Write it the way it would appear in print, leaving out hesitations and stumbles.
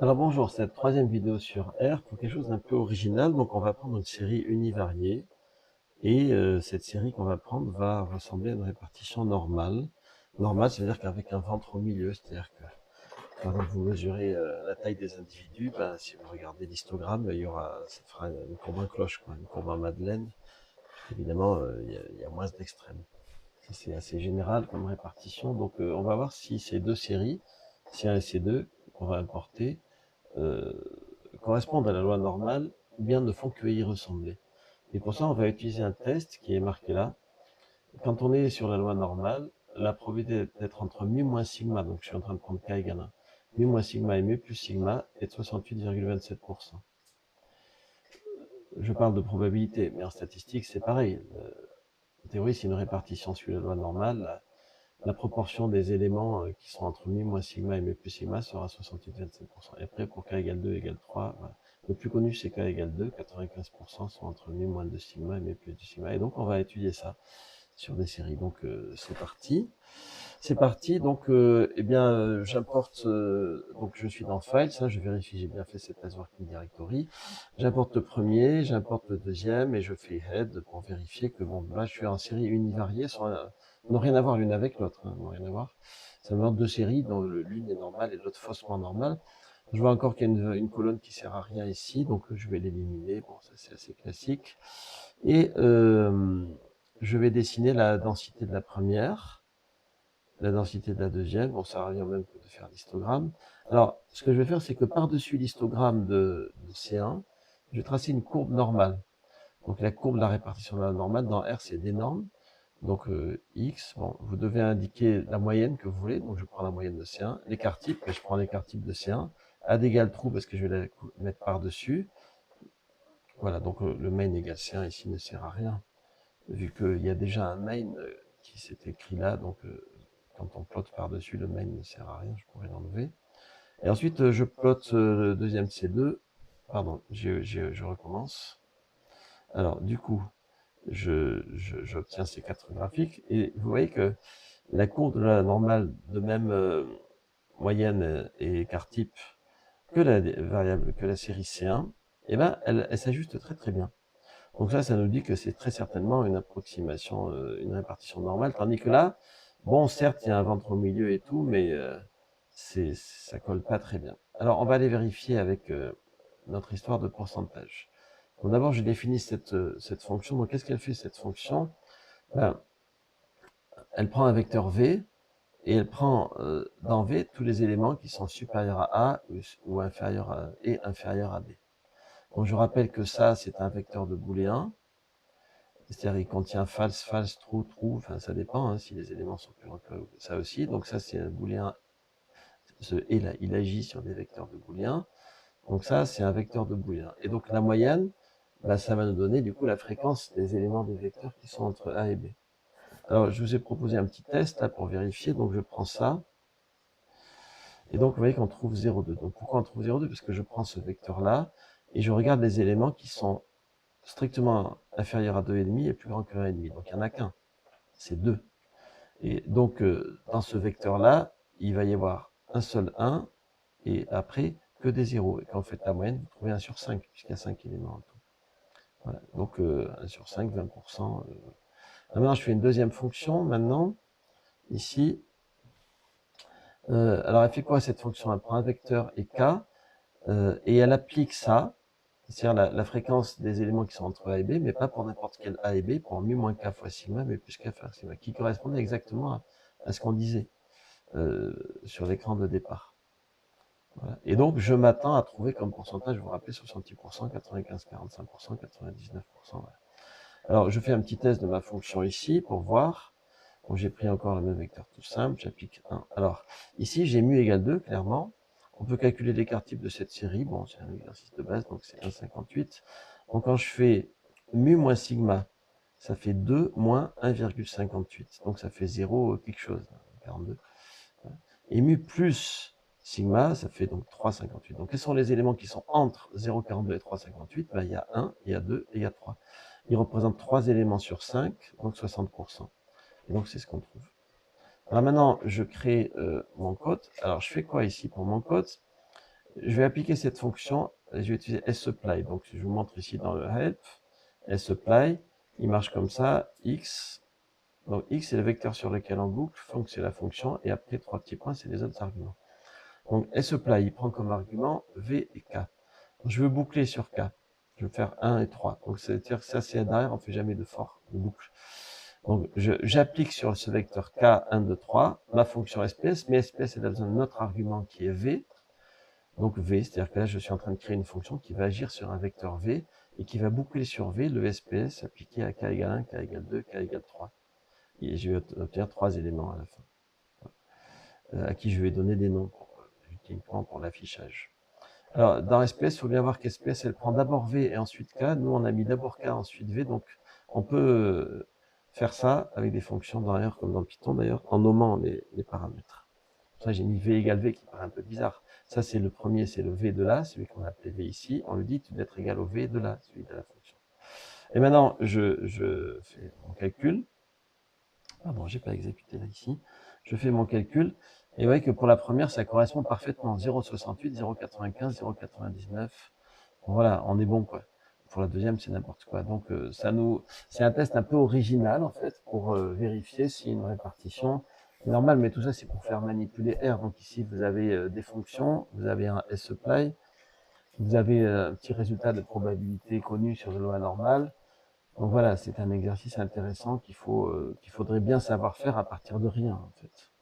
Alors bonjour, cette troisième vidéo sur R pour quelque chose d'un peu original. Donc on va prendre une série univariée et cette série qu'on va prendre va ressembler à une répartition normale. Normale, ça veut dire qu'avec un ventre au milieu, c'est-à-dire que par exemple vous mesurez la taille des individus, ben, si vous regardez l'histogramme, il y aura, ça fera une courbe en cloche, quoi, une courbe en Madeleine. Évidemment, il y a moins d'extrêmes. C'est assez général comme répartition. Donc on va voir si ces deux séries, C1 et C2, qu'on va importer, euh, correspondent à la loi normale ou bien ne font que y ressembler. Et pour ça, on va utiliser un test qui est marqué là. Quand on est sur la loi normale, la probabilité d'être entre mu moins sigma, donc je suis en train de prendre k égale 1, mu moins sigma et mu plus sigma est de 68,27%. Je parle de probabilité, mais en statistique, c'est pareil. En théorie, c'est une répartition sur la loi normale. La proportion des éléments qui sont entre mu moins sigma et mu plus sigma sera 68,27%. Et après, pour k égale 2 égale 3, voilà. Le plus connu, c'est k égale 2, 95% sont entre mu moins 2 sigma et mu plus 2 sigma. Et donc, on va étudier ça sur des séries. Donc, c'est parti. C'est parti. Donc, eh bien, j'importe. Donc, je suis dans Files. Ça, je vérifie, j'ai bien fait cette as working directory. J'importe le premier, j'importe le deuxième, et je fais head pour vérifier que bon, là, je suis en série univariée, n'ont rien à voir l'une avec l'autre, hein, n'ont rien à voir. Ça me demande deux séries dont l'une est normale et l'autre faussement normale. Je vois encore qu'il y a une colonne qui sert à rien ici, donc je vais l'éliminer. Bon, ça c'est assez classique. Et je vais dessiner la densité de la première, la densité de la deuxième. Bon, ça revient même que de faire l'histogramme. Alors, ce que je vais faire, c'est que par-dessus l'histogramme de C1, je vais tracer une courbe normale. Donc la courbe de la répartition de la normale, dans R, c'est des normes. Donc X, bon, vous devez indiquer la moyenne que vous voulez. Donc je prends la moyenne de C1. L'écart type, je prends l'écart type de C1. A d'égal true, parce que je vais la mettre par-dessus. Voilà, donc le main égale C1 ici ne sert à rien, vu qu'il y a déjà un main qui s'est écrit là. Donc quand on plotte par-dessus, le main ne sert à rien, je pourrais l'enlever. Et ensuite, je plotte le deuxième C2. Pardon, je recommence. Alors, du coup, j'obtiens ces quatre graphiques. Et vous voyez que la courbe de la normale de même moyenne et écart type que la variable, que la série C1, eh ben, elle s'ajuste très très bien. Donc ça nous dit que c'est très certainement une approximation, une répartition normale. Tandis que là, bon, certes, il y a un ventre au milieu et tout, mais ça colle pas très bien. Alors, on va aller vérifier avec notre histoire de pourcentage. Donc d'abord, je définis cette fonction. Donc qu'est-ce qu'elle fait cette fonction? Ben, elle prend un vecteur V et elle prend dans V tous les éléments qui sont supérieurs à A ou inférieurs à et inférieurs à B. Donc je rappelle que ça, c'est un vecteur de booléen. C'est-à-dire il contient false, false, true, true, enfin ça dépend hein, si les éléments sont plus grands que ça aussi. Donc ça c'est un booléen, et là, il agit sur des vecteurs de booléen. Donc ça c'est un vecteur de booléen. Et donc la moyenne, bah, ça va nous donner du coup la fréquence des éléments des vecteurs qui sont entre A et B. Alors je vous ai proposé un petit test là pour vérifier, donc je prends ça. Et donc vous voyez qu'on trouve 0,2. Donc pourquoi on trouve 0,2? Parce que je prends ce vecteur là et je regarde les éléments qui sont strictement inférieurs à 2,5 et plus grands que 1,5. Donc il n'y en a qu'un, c'est 2. Et donc, dans ce vecteur-là, il va y avoir un seul 1, et après, que des zéros. Et quand vous faites la moyenne, vous trouvez 1 sur 5, puisqu'il y a 5 éléments en tout. Voilà. Donc, 1 sur 5, 20%. Maintenant, je fais une deuxième fonction, maintenant, ici. Alors, elle fait quoi, cette fonction? Elle prend un vecteur et k, et elle applique ça, c'est-à-dire la fréquence des éléments qui sont entre A et B, mais pas pour n'importe quel A et B, pour mu moins k fois sigma, mais plus k fois sigma, qui correspondait exactement à ce qu'on disait sur l'écran de départ. Voilà. Et donc, je m'attends à trouver comme pourcentage, vous vous rappelez, 70%, 95, 45%, 99%. Voilà. Alors, je fais un petit test de ma fonction ici pour voir. Bon, j'ai pris encore le même vecteur tout simple, j'applique 1. Alors, ici, j'ai mu égale 2, clairement. On peut calculer l'écart type de cette série. Bon, c'est un exercice de base, donc c'est 1,58. Donc, quand je fais mu moins sigma, ça fait 2 moins 1,58. Donc, ça fait 0 quelque chose, 42. Et mu plus sigma, ça fait donc 3,58. Donc, quels sont les éléments qui sont entre 0,42 et 3,58? Ben, il y a 1, il y a 2 et il y a 3. Ils représentent 3 éléments sur 5, donc 60%. Et donc, c'est ce qu'on trouve. Alors maintenant, je crée mon code. Alors, je fais quoi ici pour mon code? je vais appliquer cette fonction, je vais utiliser sapply. Donc, je vous montre ici dans le help, sapply, il marche comme ça, x. Donc, x, c'est le vecteur sur lequel on boucle, func, c'est la fonction, et après, 3 petits points, c'est les autres arguments. Donc, sapply, il prend comme argument v et k. Je veux boucler sur k. Je veux faire 1 et 3. Donc, c'est-à-dire que ça, c'est derrière, on ne fait jamais de for, de boucle. Donc, j'applique sur ce vecteur k 1, 2, 3 ma fonction SPS, mais SPS, elle a besoin d'un autre argument qui est v. Donc v, c'est-à-dire que là, je suis en train de créer une fonction qui va agir sur un vecteur v et qui va boucler sur v le SPS appliqué à k égale 1, k égale 2, k égale 3. Et je vais obtenir 3 éléments à la fin, à qui je vais donner des noms uniquement pour l'affichage. Alors, dans SPS, il faut bien voir qu'SPS, elle prend d'abord V et ensuite K. Nous, on a mis d'abord K, ensuite V. Donc, on peut faire ça avec des fonctions derrière, comme dans Python d'ailleurs, en nommant les paramètres. Ça, j'ai mis V égale V, qui paraît un peu bizarre. Ça, c'est le premier, c'est le V de là, celui qu'on a appelé V ici. On lui dit, tu dois être égal au V de là, celui de la fonction. Et maintenant, je fais mon calcul. Pardon, j'ai pas exécuté là ici. Je fais mon calcul. Et vous voyez que pour la première, ça correspond parfaitement. 0,68, 0,95, 0,99. Voilà, on est bon, quoi. Pour la deuxième, c'est n'importe quoi. Donc, c'est un test un peu original, en fait, pour vérifier si une répartition est normale. Mais tout ça, c'est pour faire manipuler R. Donc ici, vous avez des fonctions, vous avez un sapply, vous avez un petit résultat de probabilité connu sur le loi normale. Donc voilà, c'est un exercice intéressant qu'il faudrait bien savoir faire à partir de rien, en fait.